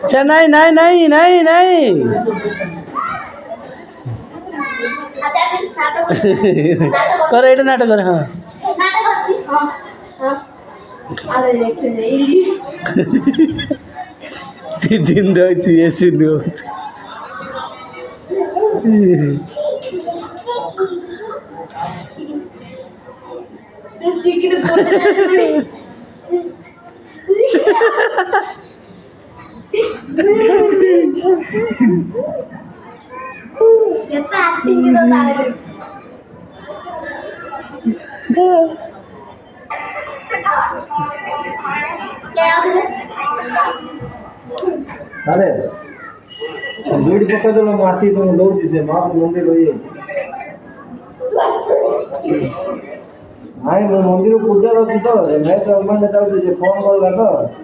अच्छा नहीं नहीं नहीं नहीं नहीं करो ये नाटक करो हाँ दिन ये सिंधु अरे वीड पकड़ मासी तुम लोग जिसे माँ मंदिर हो नाई मो मंदिर पूजा अच्छी तो मैं तो मैंने फोन कर